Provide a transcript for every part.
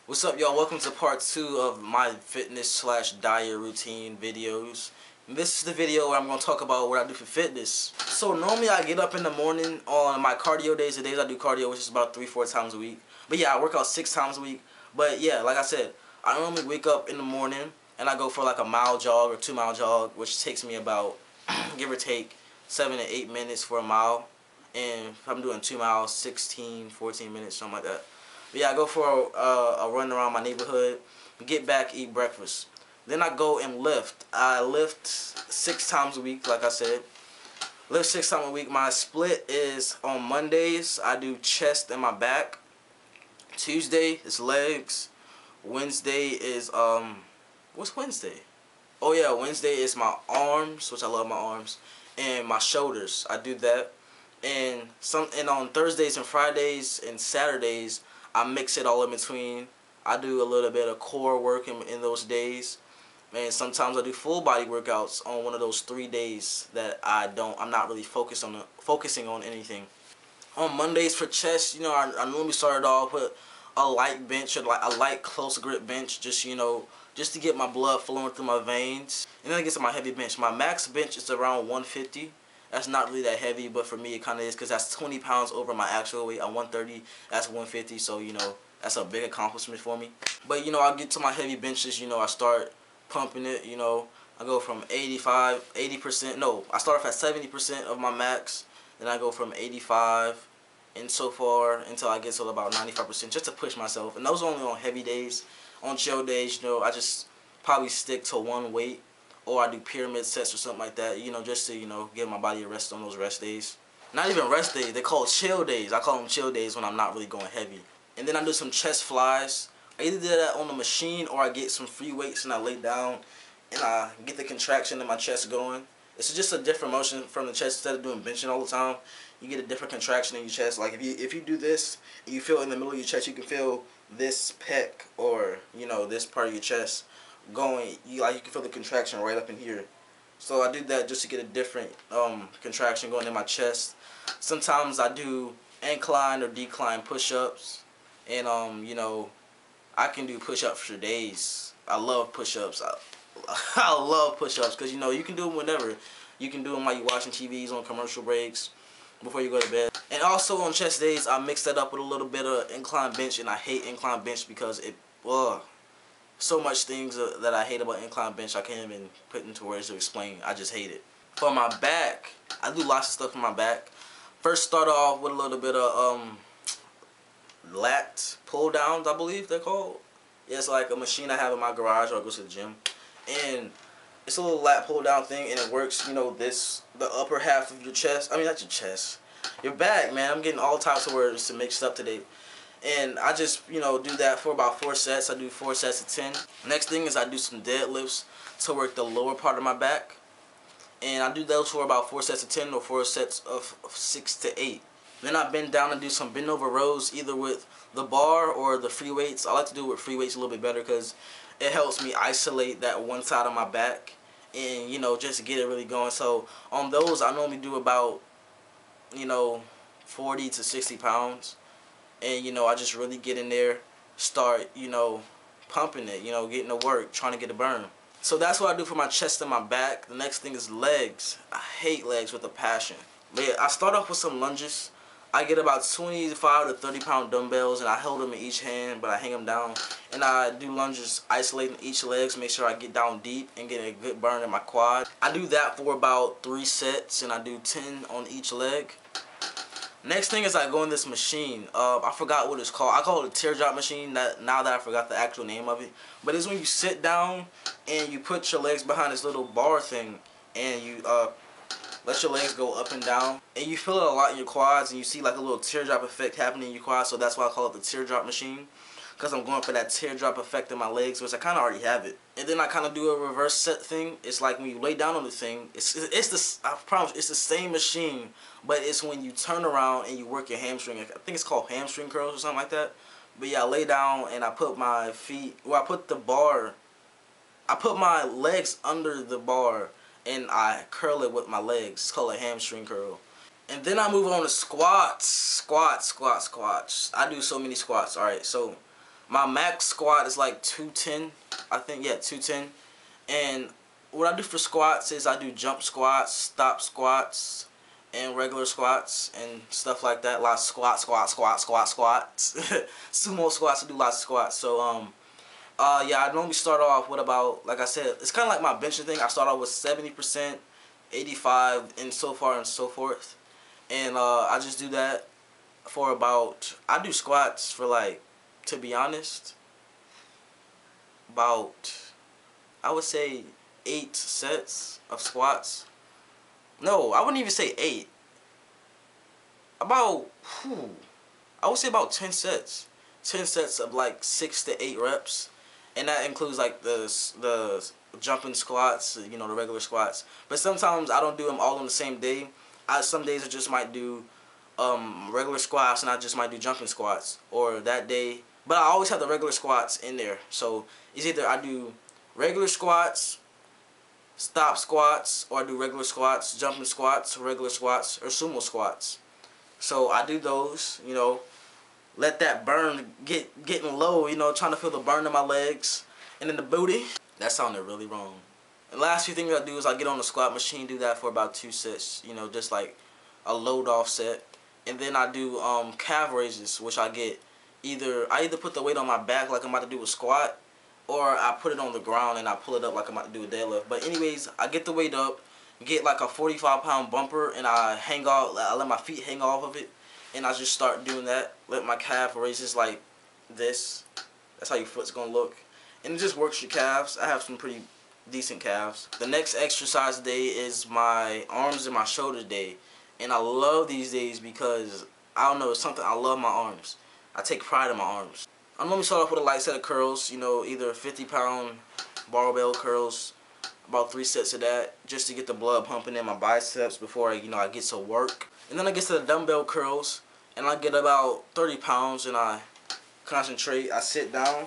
What's up, y'all? Welcome to part 2 of my fitness slash diet routine videos. And this is the video where I'm going to talk about what I do for fitness. So normally I get up in the morning on my cardio days, the days I do cardio, which is about 3-4 times a week. But yeah, I work out 6 times a week. But yeah, like I said, I normally wake up in the morning and I go for like a mile jog or 2-mile jog, which takes me about, give or take, 7 to 8 minutes for a mile. And if I'm doing 2 miles, 16, 14 minutes, something like that. But yeah, I go for a run around my neighborhood, get back, eat breakfast. Then I go and lift. I lift 6 times a week, like I said. Lift 6 times a week. My split is on Mondays, I do chest and my back. Tuesday is legs. Wednesday is, what's Wednesday? Oh yeah, Wednesday is my arms, which I love my arms, and my shoulders. I do that. And on Thursdays and Fridays and Saturdays, I mix it all in between. I do a little bit of core work in those days. And sometimes I do full body workouts on one of those 3 days that I'm not really focusing on anything. On Mondays for chest, I normally started off with a light bench or like a light close grip bench, just to get my blood flowing through my veins. And then I get to my heavy bench. My max bench is around 150. That's not really that heavy, but for me it kind of is because that's 20 pounds over my actual weight. I'm 130, that's 150, so that's a big accomplishment for me. But I get to my heavy benches, I start pumping it, I go from 80%, no, I start off at 70% of my max, then I go from 85 and so far until I get to about 95% just to push myself. And those are only on heavy days. On chill days, I just probably stick to one weight, or I do pyramid sets or something like that, just to, give my body a rest on those rest days. Not even rest days, they're called chill days. I call them chill days when I'm not really going heavy. And then I do some chest flies. I either do that on the machine or I get some free weights and I lay down and I get the contraction in my chest going. It's just a different motion from the chest. Instead of doing benching all the time, you get a different contraction in your chest. Like if you do this and you feel in the middle of your chest, you can feel this pec or this part of your chest going. You can feel the contraction right up in here. So I do that just to get a different contraction going in my chest. Sometimes I do incline or decline push-ups, and I can do push-ups for days. I love push-ups. I love push-ups because you can do them whenever. You can do them while you're watching TVs on commercial breaks, before you go to bed. And also on chest days, I mix that up with a little bit of incline bench, and I hate incline bench because so much things that I hate about incline bench I can't even put into words to explain. I just hate it. For my back, I do lots of stuff for my back. First, start off with a little bit of lat pull downs, I believe they're called. Yeah, it's like a machine I have in my garage, or I go to the gym, and it's a little lat pull down thing, and it works. The upper half of your chest. I mean, not your chest, your back, man. I'm getting all types of words to mix up today. And I just, do that for about 4 sets. I do 4 sets of 10. Next thing is I do some deadlifts to work the lower part of my back. And I do those for about 4 sets of 10 or 4 sets of 6 to 8. Then I bend down and do some bend over rows, either with the bar or the free weights. I like to do it with free weights a little bit better because it helps me isolate that one side of my back and, just get it really going. So on those, I normally do about, 40 to 60 pounds. And I just really get in there, start pumping it, getting to work, trying to get a burn. So that's what I do for my chest and my back. The next thing is legs. I hate legs with a passion. But yeah, I start off with some lunges. I get about 25 to 30 pound dumbbells, and I hold them in each hand, but I hang them down, and I do lunges isolating each leg to make sure I get down deep and get a good burn in my quad. I do that for about 3 sets, and I do 10 on each leg. Next thing is I go in this machine. I forgot what it's called. I call it a teardrop machine. Now that I forgot the actual name of it. But it's when you sit down and you put your legs behind this little bar thing, and you let your legs go up and down. And you feel it a lot in your quads, and you see like a little teardrop effect happening in your quads. So that's why I call it the teardrop machine. Because I'm going for that teardrop effect in my legs, which I kind of already have it. And then I kind of do a reverse set thing. It's like when you lay down on the thing, I promise, it's the same machine, but it's when you turn around and you work your hamstring. I think it's called hamstring curls or something like that. But yeah, I lay down and I put my feet, I put my legs under the bar and I curl it with my legs. It's called a hamstring curl. And then I move on to squats. Squats. I do so many squats. Alright, so My max squat is like 210, I think. Yeah, 210. And what I do for squats is I do jump squats, stop squats, and regular squats and stuff like that. Lots of squats. Sumo squats. I do lots of squats. So yeah, I normally start off with about, like I said, it's kind of like my benching thing. I start off with 70%, 85, and so far and so forth. And I just do that for about, I do squats for like, to be honest, about, I would say 8 sets of squats. No, I wouldn't even say 8. About, I would say about 10 sets. 10 sets of like 6 to 8 reps. And that includes like the jumping squats, you know, the regular squats. But sometimes I don't do them all on the same day. Some days I just might do regular squats and I just might do jumping squats. Or that day, but I always have the regular squats in there. So it's either I do regular squats, stop squats, or I do regular squats, jumping squats, regular squats, or sumo squats. So I do those, you know, let that burn getting low, you know, trying to feel the burn in my legs and in the booty. That sounded really wrong. And last few things I do is I get on the squat machine, do that for about 2 sets, you know, just like a load off set. And then I do calf raises, which I either put the weight on my back like I'm about to do a squat, or I put it on the ground and I pull it up like I'm about to do a deadlift. But anyways, I get the weight up, get like a 45-pound bumper, and I let my feet hang off of it, and I just start doing that. Let my calf raises like this. That's how your foot's gonna look, and it just works your calves. I have some pretty decent calves. The next exercise day is my arms and my shoulders day, and I love these days because I don't know, it's something, I love my arms. I take pride in my arms. I normally start off with a light set of curls, you know, either 50-pound barbell curls, about 3 sets of that, just to get the blood pumping in my biceps before I get to work. And then I get to the dumbbell curls, and I get about 30 pounds, and I concentrate. I sit down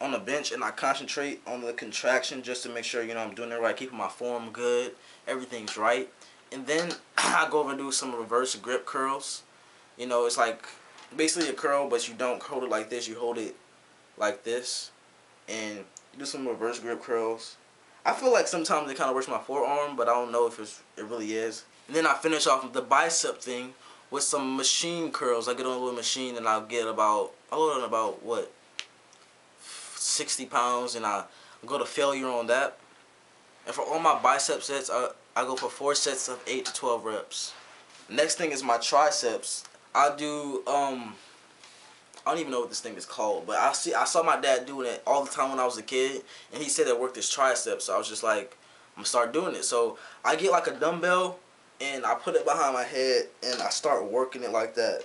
on the bench, and I concentrate on the contraction just to make sure, you know, I'm doing it right, keeping my form good, everything's right. And then I go over and do some reverse grip curls. You know, it's like basically a curl, but you don't hold it like this. You hold it like this, and you do some reverse grip curls. I feel like sometimes it kind of works my forearm, but I don't know if it really is. And then I finish off with the bicep thing with some machine curls. I get on a little machine and I load on about what, 60 pounds, and I go to failure on that. And for all my bicep sets, I go for 4 sets of 8 to 12 reps. Next thing is my triceps. I do I don't even know what this thing is called, but I saw my dad doing it all the time when I was a kid, and he said it worked his triceps. So I was just like, I'm gonna start doing it. So I get like a dumbbell and I put it behind my head and I start working it like that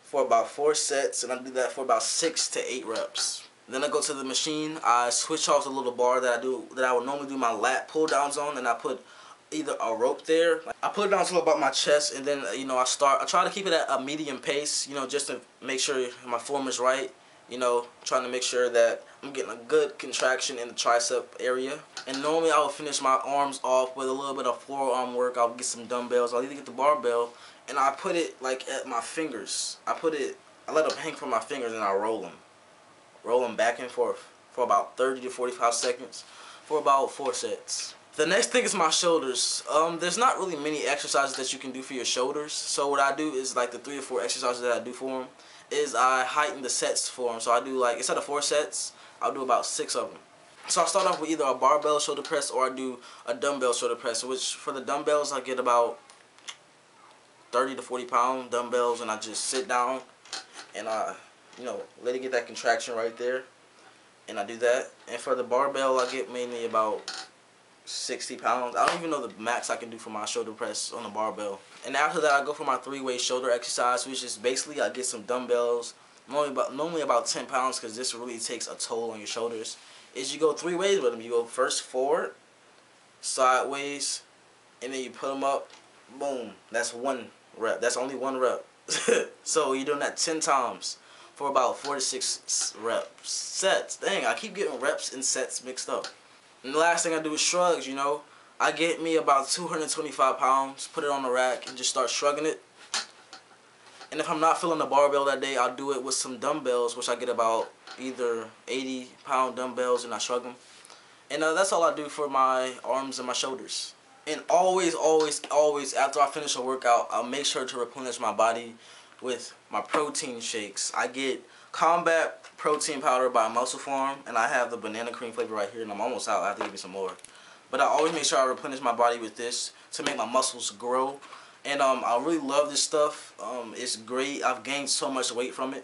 for about 4 sets, and I do that for about 6 to 8 reps. Then I go to the machine. I switch off the little bar that I would normally do my lat pull downs on, and I put either a rope there. I put it down to about my chest, and then, you know, I try to keep it at a medium pace, you know, just to make sure my form is right. You know, trying to make sure that I'm getting a good contraction in the tricep area. And normally I will finish my arms off with a little bit of forearm work. I'll get some dumbbells. I'll either get the barbell, and I put it like at my fingers. I let them hang from my fingers, and I roll them. Roll them back and forth for about 30 to 45 seconds for about 4 sets. The next thing is my shoulders. There's not really many exercises that you can do for your shoulders. So what I do is like the 3 or 4 exercises that I do for them is I heighten the sets for them. So I do like, instead of 4 sets, I'll do about 6 of them. So I start off with either a barbell shoulder press or I do a dumbbell shoulder press, which for the dumbbells I get about 30 to 40 pound dumbbells, and I just sit down and I, you know, let it get that contraction right there, and I do that. And for the barbell I get mainly about 60 pounds. I don't even know the max I can do for my shoulder press on the barbell. And after that I go for my 3-way shoulder exercise, which is basically I get some dumbbells, normally about 10 pounds, because this really takes a toll on your shoulders. Is you go 3 ways with them. You go first forward, sideways, and then you put them up, boom. That's 1 rep. That's only 1 rep. So you're doing that 10 times for about 4 to 6 reps. Sets. Dang, I keep getting reps and sets mixed up. And the last thing I do is shrugs, you know. I get me about 225 pounds, put it on the rack, and just start shrugging it. And if I'm not feeling the barbell that day, I'll do it with some dumbbells, which I get about either 80-pound dumbbells and I shrug them. And that's all I do for my arms and my shoulders. And always, always, always, after I finish a workout, I'll make sure to replenish my body with my protein shakes. I get Combat Protein Powder by Muscle Farm, and I have the banana cream flavor right here, and I'm almost out. I have to give me some more. But I always make sure I replenish my body with this to make my muscles grow. And I really love this stuff. It's great. I've gained so much weight from it.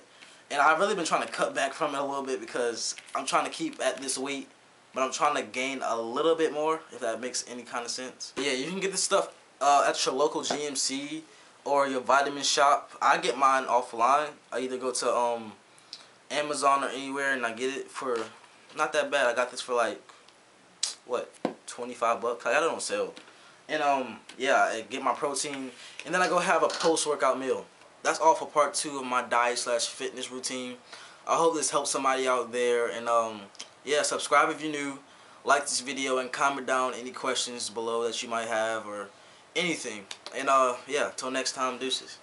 And I've really been trying to cut back from it a little bit because I'm trying to keep at this weight, but I'm trying to gain a little bit more, if that makes any kind of sense. Yeah, you can get this stuff at your local GMC or your vitamin shop. I get mine offline. I either go to Amazon or anywhere and I get it for not that bad. I got this for like, what, 25 bucks? I got it on sale. And yeah, I get my protein and then I go have a post-workout meal. That's all for part 2 of my diet/fitness routine. I hope this helps somebody out there. And yeah, subscribe if you're new, like this video, and comment down any questions below that you might have or anything. And yeah, till next time, deuces.